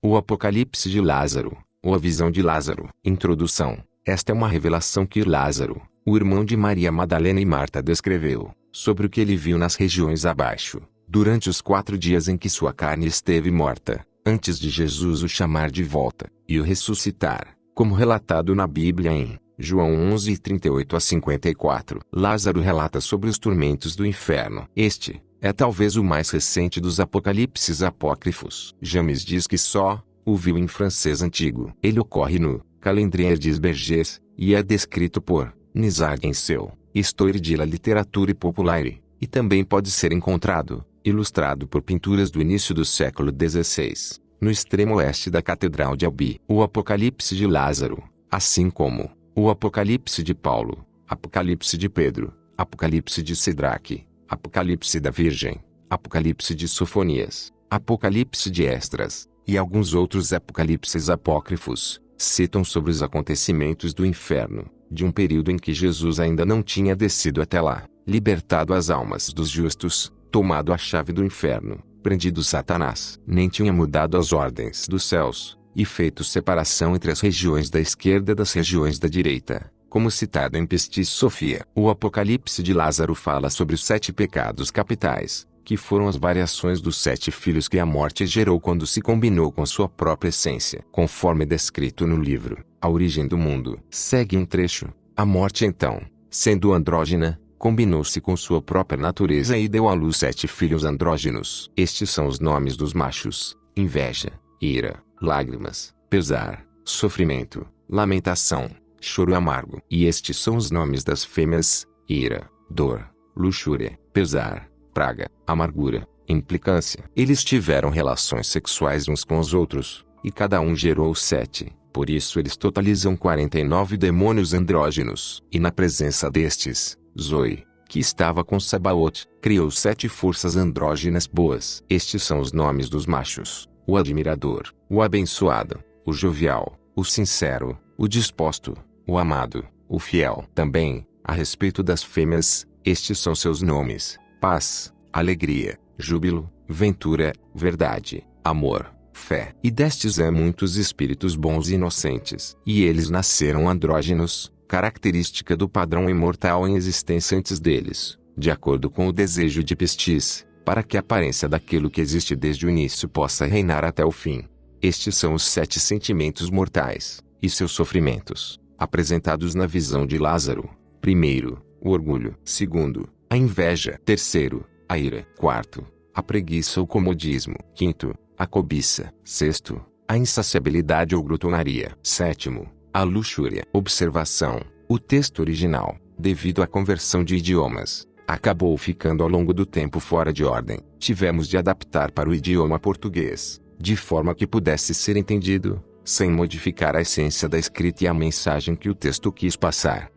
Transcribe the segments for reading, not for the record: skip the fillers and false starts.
O Apocalipse de Lázaro, ou a visão de Lázaro. Introdução. Esta é uma revelação que Lázaro, o irmão de Maria Madalena e Marta, descreveu, sobre o que ele viu nas regiões abaixo, durante os 4 dias em que sua carne esteve morta, antes de Jesus o chamar de volta, e o ressuscitar, como relatado na Bíblia em João 11, 38 a 54. Lázaro relata sobre os tormentos do inferno. Este é talvez o mais recente dos apocalipses apócrifos. James diz que só o viu em francês antigo. Ele ocorre no Calendrier des Bergers, e é descrito por Nizard em seu Histoire de la littérature populaire, e também pode ser encontrado, ilustrado por pinturas do início do século XVI, no extremo oeste da Catedral de Albi. O Apocalipse de Lázaro, assim como o Apocalipse de Paulo, Apocalipse de Pedro, Apocalipse de Sidraque, Apocalipse da Virgem, Apocalipse de Sofonias, Apocalipse de Esdras, e alguns outros apocalipses apócrifos, citam sobre os acontecimentos do inferno, de um período em que Jesus ainda não tinha descido até lá, libertado as almas dos justos, tomado a chave do inferno, prendido Satanás, nem tinha mudado as ordens dos céus, e feito separação entre as regiões da esquerda e das regiões da direita, como citado em Pistis Sophia. O Apocalipse de Lázaro fala sobre os 7 pecados capitais, que foram as variações dos 7 filhos que a morte gerou quando se combinou com sua própria essência. Conforme descrito no livro A Origem do Mundo, segue um trecho: a morte então, sendo andrógina, combinou-se com sua própria natureza e deu à luz 7 filhos andrógenos. Estes são os nomes dos machos: inveja, ira, lágrimas, pesar, sofrimento, lamentação, choro amargo. E estes são os nomes das fêmeas: ira, dor, luxúria, pesar, praga, amargura, implicância. Eles tiveram relações sexuais uns com os outros, e cada um gerou 7. Por isso eles totalizam 49 demônios andrógenos. E na presença destes, Zoe, que estava com Sabaote, criou 7 forças andrógenas boas. Estes são os nomes dos machos: o admirador, o abençoado, o jovial, o sincero, o disposto, o amado, o fiel. Também, a respeito das fêmeas, estes são seus nomes: paz, alegria, júbilo, ventura, verdade, amor, fé. E destes há muitos espíritos bons e inocentes. E eles nasceram andrógenos, característica do padrão imortal em existência antes deles, de acordo com o desejo de Pistis, para que a aparência daquilo que existe desde o início possa reinar até o fim. Estes são os 7 sentimentos mortais, e seus sofrimentos, apresentados na visão de Lázaro. Primeiro, o orgulho. Segundo, a inveja. Terceiro, a ira. Quarto, a preguiça ou comodismo. Quinto, a cobiça. Sexto, a insaciabilidade ou glutonaria. Sétimo, a luxúria. Observação: o texto original, devido à conversão de idiomas, acabou ficando ao longo do tempo fora de ordem. Tivemos de adaptar para o idioma português, de forma que pudesse ser entendido, sem modificar a essência da escrita e a mensagem que o texto quis passar.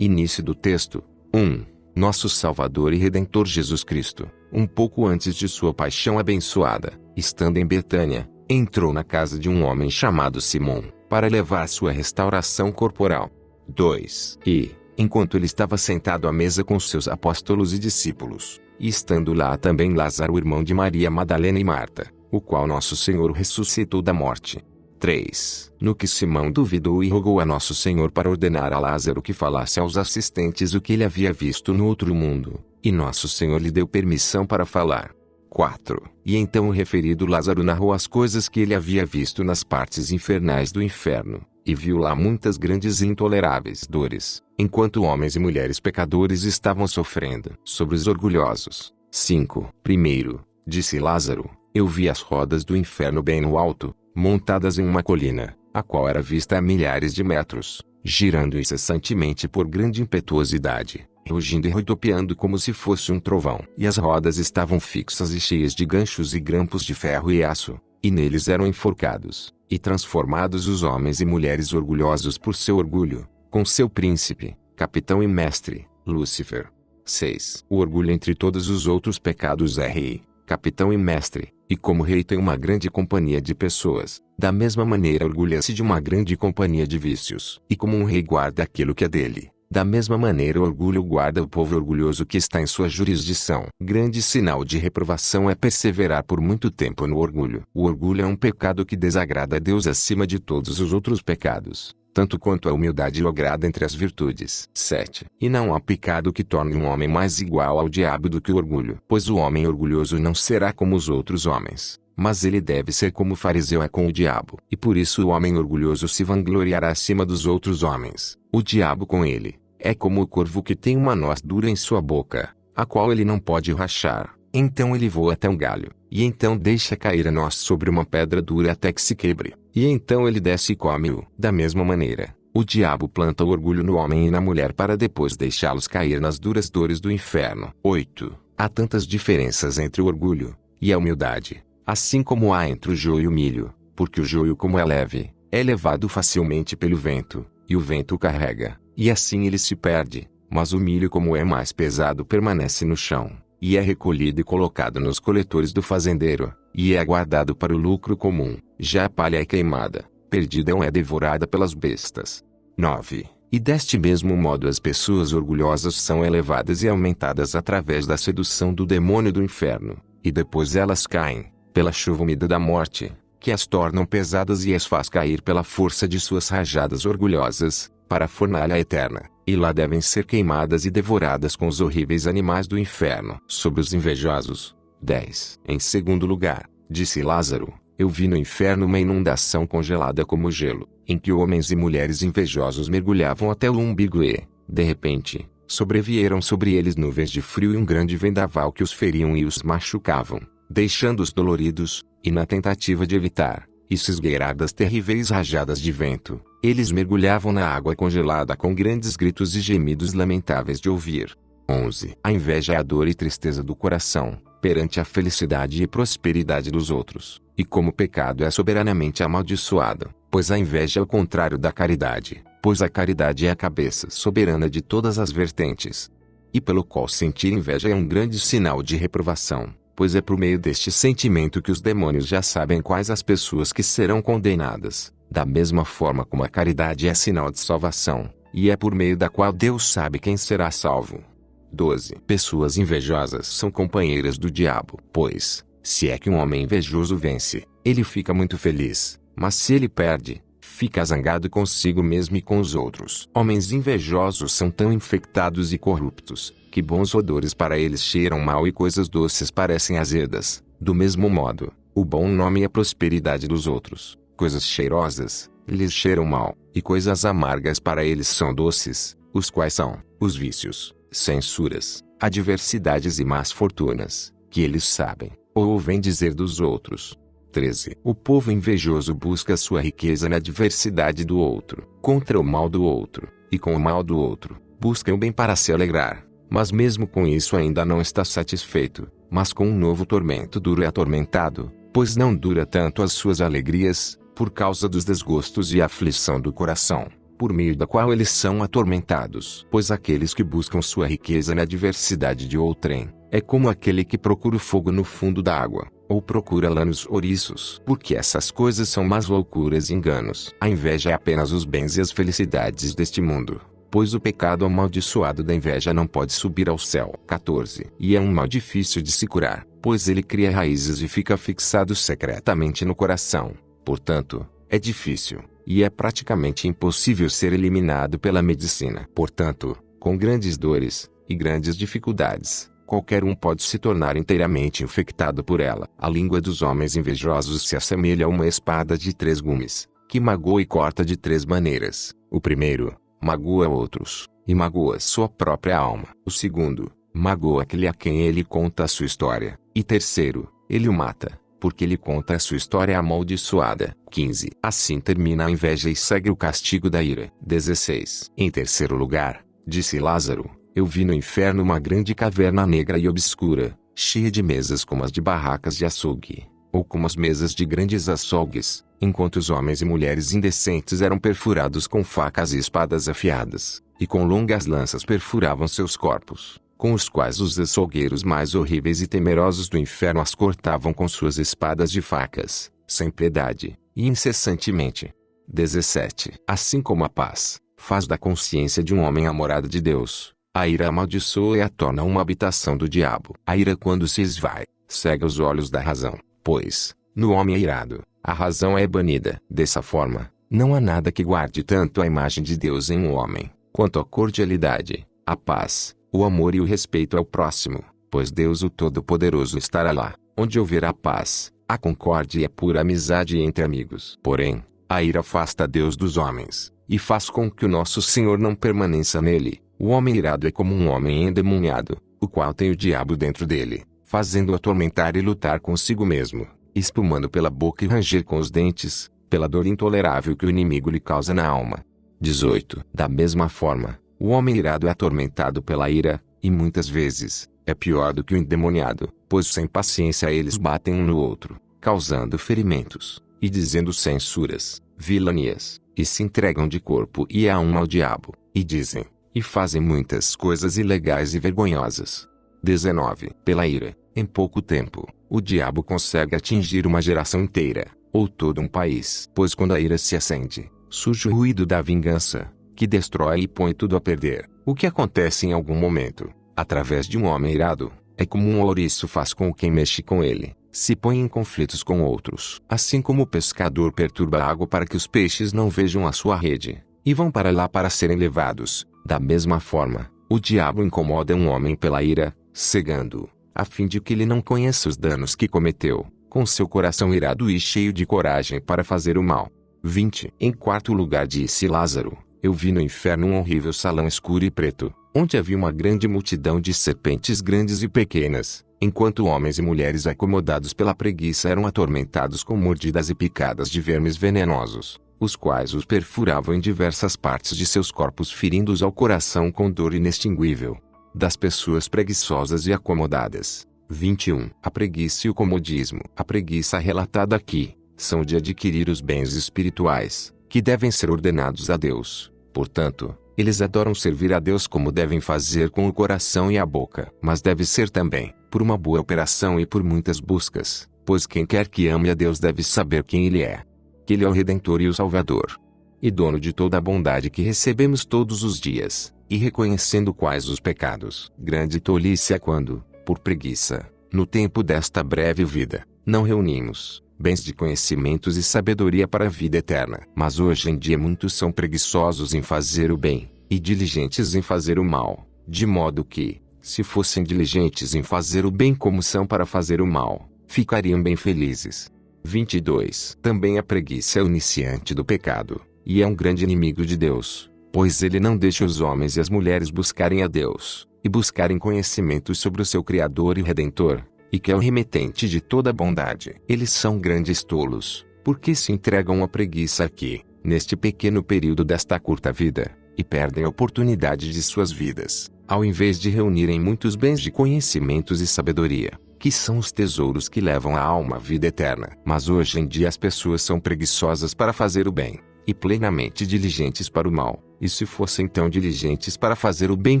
Início do texto. 1. Nosso Salvador e Redentor Jesus Cristo, um pouco antes de sua paixão abençoada, estando em Betânia, entrou na casa de um homem chamado Simão, para levar sua restauração corporal. 2. E, enquanto ele estava sentado à mesa com seus apóstolos e discípulos, e estando lá também Lázaro, irmão de Maria Madalena e Marta, o qual nosso Senhor ressuscitou da morte. 3. No que Simão duvidou e rogou a nosso Senhor para ordenar a Lázaro que falasse aos assistentes o que ele havia visto no outro mundo, e nosso Senhor lhe deu permissão para falar. 4. E então o referido Lázaro narrou as coisas que ele havia visto nas partes infernais do inferno, e viu lá muitas grandes e intoleráveis dores, enquanto homens e mulheres pecadores estavam sofrendo. Sobre os orgulhosos. 5. Primeiro, disse Lázaro, eu vi as rodas do inferno bem no alto, montadas em uma colina, a qual era vista a milhares de metros, girando incessantemente por grande impetuosidade, rugindo e rodopiando como se fosse um trovão. E as rodas estavam fixas e cheias de ganchos e grampos de ferro e aço, e neles eram enforcados, e transformados os homens e mulheres orgulhosos por seu orgulho, com seu príncipe, capitão e mestre, Lúcifer. 6. O orgulho entre todos os outros pecados é rei, capitão e mestre, e como rei tem uma grande companhia de pessoas, da mesma maneira orgulha-se de uma grande companhia de vícios. E como um rei guarda aquilo que é dele, Da mesma maneira o orgulho guarda o povo orgulhoso que está em sua jurisdição. Grande sinal de reprovação é perseverar por muito tempo no orgulho. O orgulho é um pecado que desagrada a Deus acima de todos os outros pecados, tanto quanto a humildade o agrada entre as virtudes. 7. E não há pecado que torne um homem mais igual ao diabo do que o orgulho. Pois o homem orgulhoso não será como os outros homens, mas ele deve ser como o fariseu é com o diabo. E por isso o homem orgulhoso se vangloriará acima dos outros homens. O diabo com ele é como o corvo que tem uma noz dura em sua boca, a qual ele não pode rachar. Então ele voa até um galho, e então deixa cair a noz sobre uma pedra dura até que se quebre, e então ele desce e come-o. Da mesma maneira, o diabo planta o orgulho no homem e na mulher para depois deixá-los cair nas duras dores do inferno. 8. Há tantas diferenças entre o orgulho e a humildade, assim como há entre o joio e o milho, porque o joio, como é leve, é levado facilmente pelo vento, e o vento o carrega, e assim ele se perde. Mas o milho, como é mais pesado, permanece no chão, e é recolhido e colocado nos coletores do fazendeiro, e é guardado para o lucro comum. Já a palha é queimada, perdida ou é devorada pelas bestas. 9. E deste mesmo modo as pessoas orgulhosas são elevadas e aumentadas através da sedução do demônio do inferno, e depois elas caem, pela chuva úmida da morte, que as tornam pesadas e as faz cair pela força de suas rajadas orgulhosas, para a fornalha eterna, e lá devem ser queimadas e devoradas com os horríveis animais do inferno. Sobre os invejosos. 10. Em segundo lugar, disse Lázaro, eu vi no inferno uma inundação congelada como gelo, em que homens e mulheres invejosos mergulhavam até o umbigo e, de repente, sobrevieram sobre eles nuvens de frio e um grande vendaval que os feriam e os machucavam, deixando-os doloridos, e na tentativa de evitar e se esgueirar das terríveis rajadas de vento, eles mergulhavam na água congelada com grandes gritos e gemidos lamentáveis de ouvir. 11. A inveja é a dor e tristeza do coração, perante a felicidade e prosperidade dos outros, e como pecado é soberanamente amaldiçoado, pois a inveja é o contrário da caridade, pois a caridade é a cabeça soberana de todas as vertentes, e pelo qual sentir inveja é um grande sinal de reprovação. Pois é por meio deste sentimento que os demônios já sabem quais as pessoas que serão condenadas, da mesma forma como a caridade é sinal de salvação, e é por meio da qual Deus sabe quem será salvo. 12. Pessoas invejosas são companheiras do diabo, pois, se é que um homem invejoso vence, ele fica muito feliz, mas se ele perde, fica zangado consigo mesmo e com os outros. Homens invejosos são tão infectados e corruptos, que bons odores para eles cheiram mal e coisas doces parecem azedas. Do mesmo modo, o bom nome e a prosperidade dos outros, coisas cheirosas, lhes cheiram mal, e coisas amargas para eles são doces, os quais são os vícios, censuras, adversidades e más fortunas, que eles sabem, ou ouvem dizer dos outros. 13. O povo invejoso busca sua riqueza na adversidade do outro, contra o mal do outro, e com o mal do outro, busca o bem para se alegrar. Mas mesmo com isso ainda não está satisfeito, mas com um novo tormento duro é atormentado, pois não dura tanto as suas alegrias, por causa dos desgostos e aflição do coração, por meio da qual eles são atormentados. Pois aqueles que buscam sua riqueza na adversidade de outrem, é como aquele que procura o fogo no fundo da água, ou procura lã nos ouriços. Porque essas coisas são más loucuras e enganos. A inveja é apenas os bens e as felicidades deste mundo, pois o pecado amaldiçoado da inveja não pode subir ao céu. 14. E é um mal difícil de se curar, pois ele cria raízes e fica fixado secretamente no coração. Portanto, é difícil, e é praticamente impossível ser eliminado pela medicina. Portanto, com grandes dores e grandes dificuldades, qualquer um pode se tornar inteiramente infectado por ela. A língua dos homens invejosos se assemelha a uma espada de 3 gumes, que magoa e corta de 3 maneiras. O primeiro magoa outros, e magoa sua própria alma. O segundo, magoa aquele a quem ele conta a sua história. E terceiro, ele o mata, porque ele conta a sua história amaldiçoada. 15. Assim termina a inveja e segue o castigo da ira. 16. Em terceiro lugar, disse Lázaro, eu vi no inferno uma grande caverna negra e obscura, cheia de mesas como as de barracas de açougue, ou como as mesas de grandes açougues, enquanto os homens e mulheres indecentes eram perfurados com facas e espadas afiadas, e com longas lanças perfuravam seus corpos, com os quais os açougueiros mais horríveis e temerosos do inferno as cortavam com suas espadas de facas, sem piedade, e incessantemente. 17. Assim como a paz, faz da consciência de um homem a morada de Deus. A ira amaldiçoa e a torna uma habitação do diabo. A ira, quando se esvai, cega os olhos da razão, pois, no homem irado, a razão é banida. Dessa forma, não há nada que guarde tanto a imagem de Deus em um homem, quanto a cordialidade, a paz, o amor e o respeito ao próximo, pois Deus o Todo-Poderoso estará lá, onde houver a paz, a concórdia e a pura amizade entre amigos. Porém, a ira afasta Deus dos homens, e faz com que o nosso Senhor não permaneça nele. O homem irado é como um homem endemoniado, o qual tem o diabo dentro dele, fazendo-o atormentar e lutar consigo mesmo, espumando pela boca e ranger com os dentes, pela dor intolerável que o inimigo lhe causa na alma. 18. Da mesma forma, o homem irado é atormentado pela ira, e muitas vezes, é pior do que o endemoniado, pois sem paciência eles batem um no outro, causando ferimentos, e dizendo censuras, vilanias, e se entregam de corpo e alma ao diabo, e dizem, e fazem muitas coisas ilegais e vergonhosas. 19. Pela ira, em pouco tempo, o diabo consegue atingir uma geração inteira, ou todo um país. Pois quando a ira se acende, surge o ruído da vingança, que destrói e põe tudo a perder. O que acontece em algum momento, através de um homem irado, é como um ouriço faz com quem mexe com ele, se põe em conflitos com outros. Assim como o pescador perturba a água para que os peixes não vejam a sua rede, e vão para lá para serem levados, da mesma forma, o diabo incomoda um homem pela ira, cegando-o, a fim de que ele não conheça os danos que cometeu, com seu coração irado e cheio de coragem para fazer o mal. 20. Em quarto lugar, disse Lázaro, eu vi no inferno um horrível salão escuro e preto, onde havia uma grande multidão de serpentes grandes e pequenas, enquanto homens e mulheres acomodados pela preguiça eram atormentados com mordidas e picadas de vermes venenosos, os quais os perfuravam em diversas partes de seus corpos, ferindo-os ao coração com dor inextinguível. Das pessoas preguiçosas e acomodadas. 21. A preguiça e o comodismo. A preguiça relatada aqui, são de adquirir os bens espirituais, que devem ser ordenados a Deus. Portanto, eles adoram servir a Deus como devem fazer com o coração e a boca. Mas deve ser também, por uma boa operação e por muitas buscas, pois quem quer que ame a Deus deve saber quem Ele é. Que Ele é o Redentor e o Salvador, e dono de toda a bondade que recebemos todos os dias, e reconhecendo quais os pecados. Grande tolice é quando, por preguiça, no tempo desta breve vida, não reunimos bens de conhecimentos e sabedoria para a vida eterna. Mas hoje em dia muitos são preguiçosos em fazer o bem, e diligentes em fazer o mal, de modo que, se fossem diligentes em fazer o bem como são para fazer o mal, ficariam bem felizes. 22. Também a preguiça é o iniciante do pecado, e é um grande inimigo de Deus, pois ele não deixa os homens e as mulheres buscarem a Deus, e buscarem conhecimento sobre o seu Criador e Redentor, e que é o remetente de toda a bondade. Eles são grandes tolos, porque se entregam à preguiça aqui, neste pequeno período desta curta vida, e perdem a oportunidade de suas vidas, ao invés de reunirem muitos bens de conhecimentos e sabedoria, que são os tesouros que levam a alma à vida eterna. Mas hoje em dia as pessoas são preguiçosas para fazer o bem, e plenamente diligentes para o mal. E se fossem tão diligentes para fazer o bem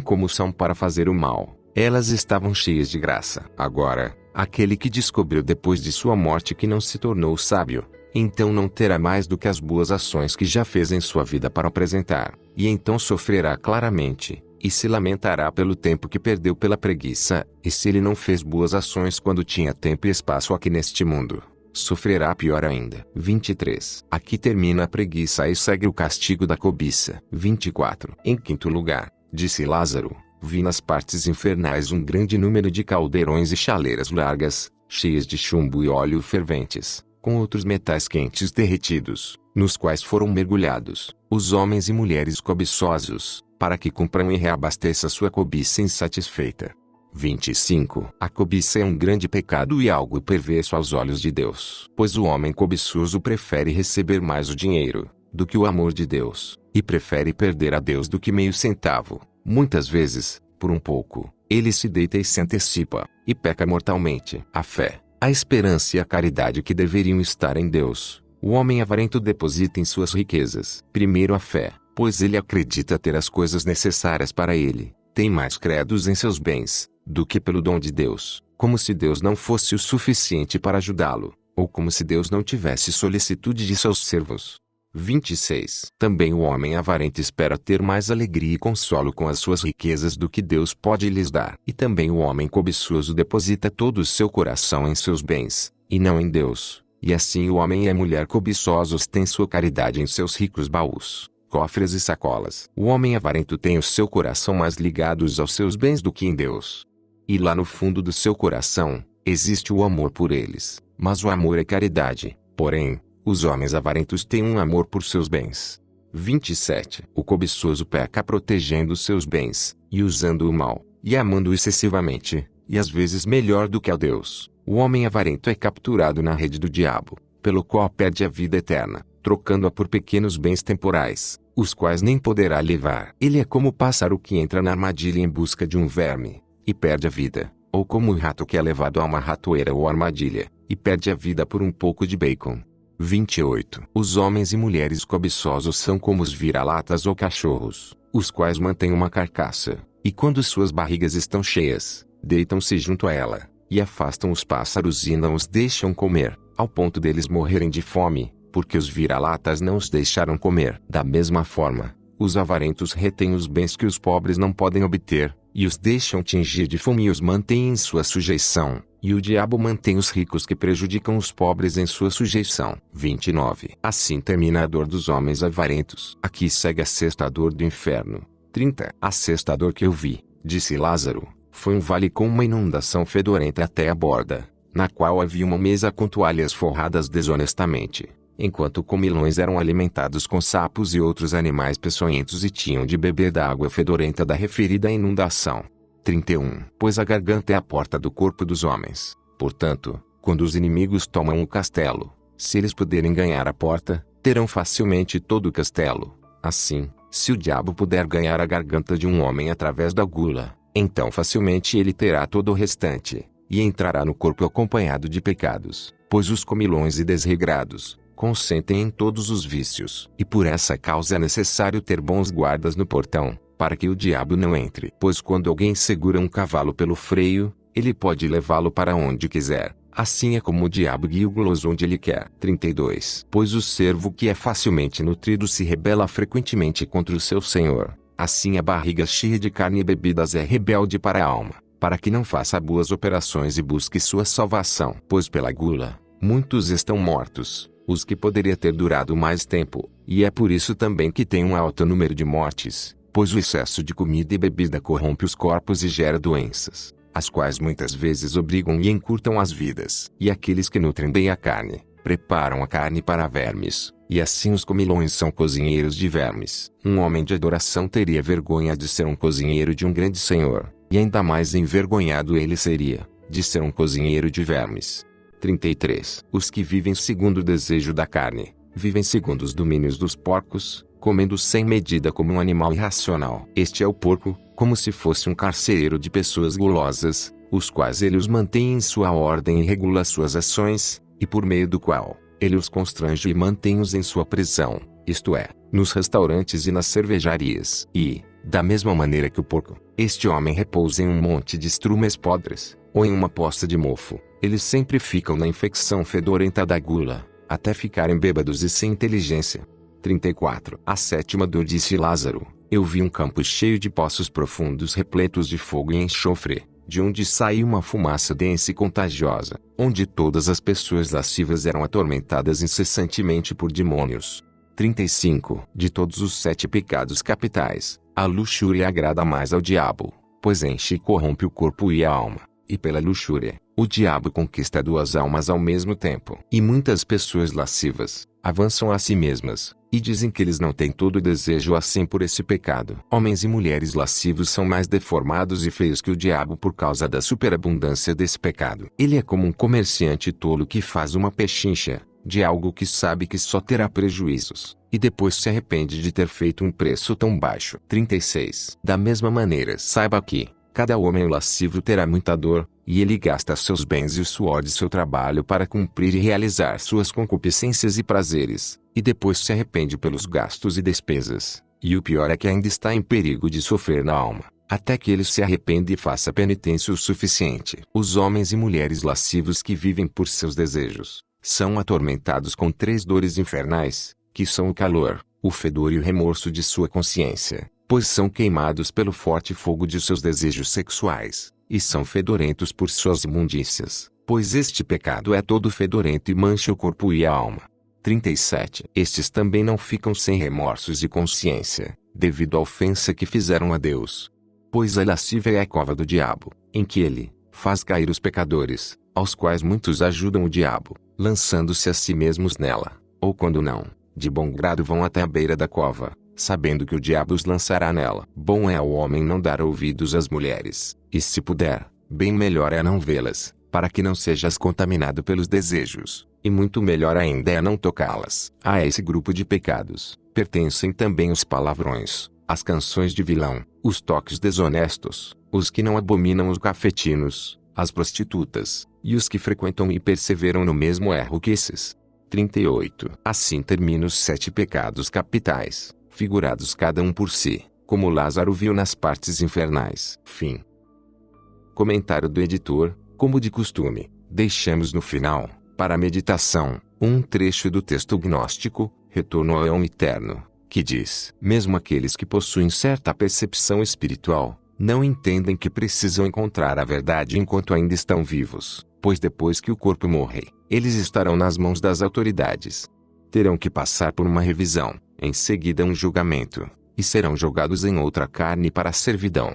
como são para fazer o mal, elas estavam cheias de graça. Agora, aquele que descobriu depois de sua morte que não se tornou sábio, então não terá mais do que as boas ações que já fez em sua vida para apresentar, e então sofrerá claramente, e se lamentará pelo tempo que perdeu pela preguiça, e se ele não fez boas ações quando tinha tempo e espaço aqui neste mundo, sofrerá pior ainda. 23. Aqui termina a preguiça e segue o castigo da cobiça. 24. Em quinto lugar, disse Lázaro, vi nas partes infernais um grande número de caldeirões e chaleiras largas, cheias de chumbo e óleo ferventes, com outros metais quentes derretidos, nos quais foram mergulhados os homens e mulheres cobiçosos, para que cumpram e reabasteça sua cobiça insatisfeita. 25. A cobiça é um grande pecado e algo perverso aos olhos de Deus, pois o homem cobiçoso prefere receber mais o dinheiro do que o amor de Deus, e prefere perder a Deus do que meio centavo. Muitas vezes, por um pouco, ele se deita e se antecipa, e peca mortalmente. A fé, a esperança e a caridade que deveriam estar em Deus, o homem avarento deposita em suas riquezas. Primeiro a fé, pois ele acredita ter as coisas necessárias para ele, tem mais credos em seus bens, do que pelo dom de Deus, como se Deus não fosse o suficiente para ajudá-lo, ou como se Deus não tivesse solicitude de seus servos. 26. Também o homem avarento espera ter mais alegria e consolo com as suas riquezas do que Deus pode lhes dar. E também o homem cobiçoso deposita todo o seu coração em seus bens, e não em Deus. E assim o homem e a mulher cobiçosos têm sua caridade em seus ricos baús, cofres e sacolas. O homem avarento tem o seu coração mais ligados aos seus bens do que em Deus. E lá no fundo do seu coração, existe o amor por eles, mas o amor é caridade. Porém, os homens avarentos têm um amor por seus bens. 27. O cobiçoso peca protegendo seus bens, e usando o mal, e amando excessivamente, e às vezes melhor do que a Deus. O homem avarento é capturado na rede do diabo, pelo qual perde a vida eterna, trocando-a por pequenos bens temporais, os quais nem poderá levar. Ele é como o pássaro que entra na armadilha em busca de um verme, e perde a vida, ou como o rato que é levado a uma ratoeira ou armadilha, e perde a vida por um pouco de bacon. 28. Os homens e mulheres cobiçosos são como os vira-latas ou cachorros, os quais mantêm uma carcaça, e quando suas barrigas estão cheias, deitam-se junto a ela, e afastam os pássaros e não os deixam comer, ao ponto deles morrerem de fome, porque os vira-latas não os deixaram comer. Da mesma forma, os avarentos retêm os bens que os pobres não podem obter, e os deixam tingir de fome e os mantêm em sua sujeição. E o diabo mantém os ricos que prejudicam os pobres em sua sujeição. 29. Assim termina a dor dos homens avarentos. Aqui segue a sexta dor do inferno. 30. A sexta dor que eu vi, disse Lázaro, foi um vale com uma inundação fedorenta até a borda, na qual havia uma mesa com toalhas forradas desonestamente, enquanto comilões eram alimentados com sapos e outros animais peçonhentos e tinham de beber da água fedorenta da referida inundação. 31. Pois a garganta é a porta do corpo dos homens. Portanto, quando os inimigos tomam o castelo, se eles puderem ganhar a porta, terão facilmente todo o castelo. Assim, se o diabo puder ganhar a garganta de um homem através da gula, então facilmente ele terá todo o restante, e entrará no corpo acompanhado de pecados, pois os comilões e desregrados consentem em todos os vícios. E por essa causa é necessário ter bons guardas no portão, para que o diabo não entre. Pois quando alguém segura um cavalo pelo freio, ele pode levá-lo para onde quiser. Assim é como o diabo guia o guloso onde ele quer. 32. Pois o servo que é facilmente nutrido se rebela frequentemente contra o seu senhor. Assim a barriga cheia de carne e bebidas é rebelde para a alma, para que não faça boas operações e busque sua salvação. Pois pela gula, muitos estão mortos, os que poderia ter durado mais tempo, e é por isso também que tem um alto número de mortes. Pois o excesso de comida e bebida corrompe os corpos e gera doenças, as quais muitas vezes obrigam e encurtam as vidas. E aqueles que nutrem bem a carne, preparam a carne para vermes, e assim os comilões são cozinheiros de vermes. Um homem de adoração teria vergonha de ser um cozinheiro de um grande senhor, e ainda mais envergonhado ele seria, de ser um cozinheiro de vermes. 33. Os que vivem segundo o desejo da carne, vivem segundo os domínios dos porcos, comendo sem medida como um animal irracional. Este é o porco, como se fosse um carcereiro de pessoas gulosas, os quais ele os mantém em sua ordem e regula suas ações, e por meio do qual ele os constrange e mantém-os em sua prisão, isto é, nos restaurantes e nas cervejarias. E, da mesma maneira que o porco, este homem repousa em um monte de estrumes podres, ou em uma poça de mofo, eles sempre ficam na infecção fedorenta da gula, até ficarem bêbados e sem inteligência. 34. A sétima dor, disse Lázaro, eu vi um campo cheio de poços profundos repletos de fogo e enxofre, de onde saía uma fumaça densa e contagiosa, onde todas as pessoas lascivas eram atormentadas incessantemente por demônios. 35. De todos os 7 pecados capitais, a luxúria agrada mais ao diabo, pois enche e corrompe o corpo e a alma, e pela luxúria, o diabo conquista 2 almas ao mesmo tempo. E muitas pessoas lascivas avançam a si mesmas, e dizem que eles não têm todo o desejo assim por esse pecado. Homens e mulheres lascivos são mais deformados e feios que o diabo por causa da superabundância desse pecado. Ele é como um comerciante tolo que faz uma pechincha de algo que sabe que só terá prejuízos, e depois se arrepende de ter feito um preço tão baixo. 36. Da mesma maneira, saiba que cada homem lascivo terá muita dor, e ele gasta seus bens e o suor de seu trabalho para cumprir e realizar suas concupiscências e prazeres, e depois se arrepende pelos gastos e despesas, e o pior é que ainda está em perigo de sofrer na alma, até que ele se arrependa e faça penitência o suficiente. Os homens e mulheres lascivos que vivem por seus desejos, são atormentados com 3 dores infernais, que são o calor, o fedor e o remorso de sua consciência, pois são queimados pelo forte fogo de seus desejos sexuais, e são fedorentos por suas imundícias, pois este pecado é todo fedorento e mancha o corpo e a alma. 37. Estes também não ficam sem remorsos de consciência, devido à ofensa que fizeram a Deus. Pois a lascívia é a cova do diabo, em que ele faz cair os pecadores, aos quais muitos ajudam o diabo, lançando-se a si mesmos nela, ou quando não, de bom grado vão até a beira da cova, sabendo que o diabo os lançará nela. Bom é ao homem não dar ouvidos às mulheres, e se puder, bem melhor é não vê-las, para que não sejas contaminado pelos desejos, e muito melhor ainda é não tocá-las. A esse grupo de pecados, pertencem também os palavrões, as canções de vilão, os toques desonestos, os que não abominam os cafetinos, as prostitutas, e os que frequentam e perseveram no mesmo erro que esses. 38. Assim terminam os 7 pecados capitais, figurados cada um por si, como Lázaro viu nas partes infernais. Fim. Comentário do editor. Como de costume, deixamos no final, para a meditação, um trecho do texto gnóstico, Retorno ao Eu Eterno, que diz: mesmo aqueles que possuem certa percepção espiritual, não entendem que precisam encontrar a verdade enquanto ainda estão vivos, pois depois que o corpo morrer, eles estarão nas mãos das autoridades. Terão que passar por uma revisão, em seguida um julgamento, e serão jogados em outra carne para a servidão.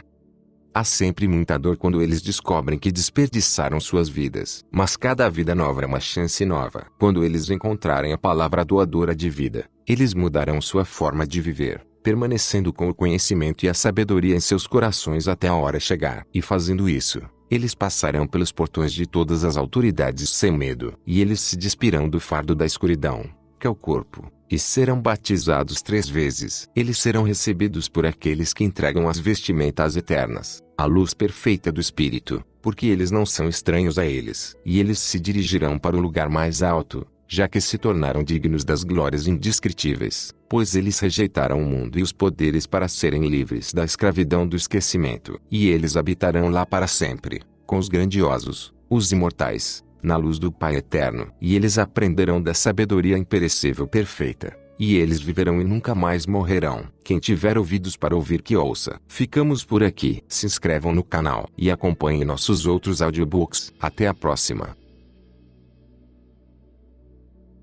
Há sempre muita dor quando eles descobrem que desperdiçaram suas vidas. Mas cada vida nova é uma chance nova. Quando eles encontrarem a palavra doadora de vida, eles mudarão sua forma de viver, permanecendo com o conhecimento e a sabedoria em seus corações até a hora chegar. E fazendo isso, eles passarão pelos portões de todas as autoridades sem medo. E eles se despirão do fardo da escuridão, que é o corpo, e serão batizados 3 vezes. Eles serão recebidos por aqueles que entregam as vestimentas eternas, a luz perfeita do Espírito, porque eles não são estranhos a eles. E eles se dirigirão para o lugar mais alto, já que se tornaram dignos das glórias indescritíveis, pois eles rejeitaram o mundo e os poderes para serem livres da escravidão do esquecimento. E eles habitarão lá para sempre, com os grandiosos, os imortais, na luz do Pai Eterno. E eles aprenderão da sabedoria imperecível perfeita, e eles viverão e nunca mais morrerão. Quem tiver ouvidos para ouvir que ouça. Ficamos por aqui. Se inscrevam no canal e acompanhem nossos outros audiobooks. Até a próxima.